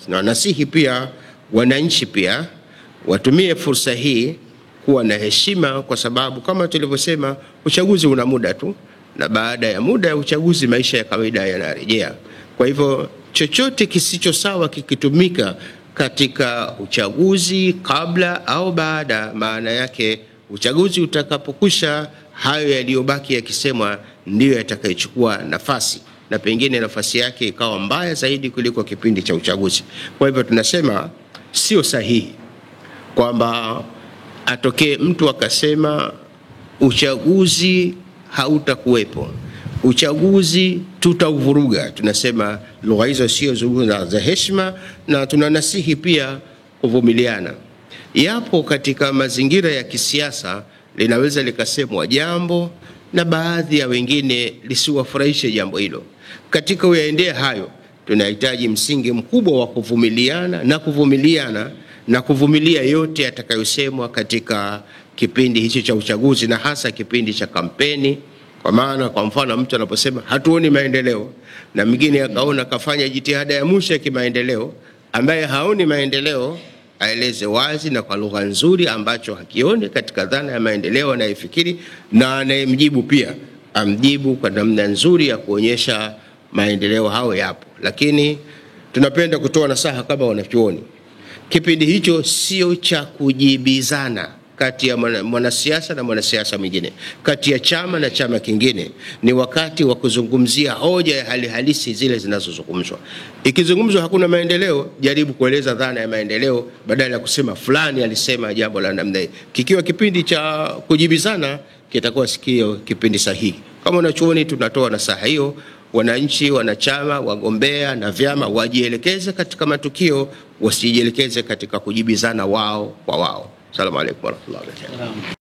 Na nasihi pia wananchi pia watumie fursa hii kuwa na heshima, kwa sababu kama tulivyosema, uchaguzi una muda tu, na baada ya muda ya uchaguzi maisha ya kawaida yanarejea. Kwa hivyo chochote kisicho sawa kikitumika katika uchaguzi kabla au baada, maana yake uchaguzi utakapokusha, hayo yaliyobaki yakisemwa ndiyo yatakayochukua nafasi, na pengine nafasi yake ikawa mbaya zaidi kuliko kipindi cha uchaguzi. Kwa hivyo tunasema sio sahihi kwamba atokee mtu akasema uchaguzi hautakuwepo, uchaguzi tutauvuruga. Tunasema lugha hizo sio za heshima, na tunanasihi pia kuvumiliana. Yapo katika mazingira ya kisiasa linaweza likasemwa jambo na baadhi ya wengine lisiwafurahishe jambo hilo. Katika uyaendea hayo, tunahitaji msingi mkubwa wa kuvumiliana na kuvumilia yote yatakayosemwa katika kipindi hicho cha uchaguzi, na hasa kipindi cha kampeni. Kwa maana kwa mfano mtu anaposema hatuoni maendeleo, na mwingine akaona kafanya jitihada ya mwisho ya kimaendeleo, ambaye haoni maendeleo aeleze wazi na kwa lugha nzuri ambacho hakioni katika dhana ya maendeleo anayefikiri, na anayemjibu pia amjibu kwa namna nzuri ya kuonyesha maendeleo hao yapo. Lakini tunapenda kutoa nasaha kama wanachuoni, kipindi hicho sio cha kujibizana kati ya mwanasiasa na mwanasiasa mwingine, kati ya chama na chama kingine. Ni wakati wa kuzungumzia hoja ya hali halisi zile zinazozungumzwa. Ikizungumzwa hakuna maendeleo, jaribu kueleza dhana ya maendeleo badala ya kusema fulani alisema jambo la namna hii. Kikiwa kipindi cha kujibizana, kitakuwa sikio kipindi sahihi. Kama wanachuoni tunatoa nasaha hiyo, wananchi, wanachama, wagombea na vyama wajielekeze katika matukio, wasijielekeze katika kujibizana wao kwa wao. Assalamu alaykum warahmatullahi wabarakatuh.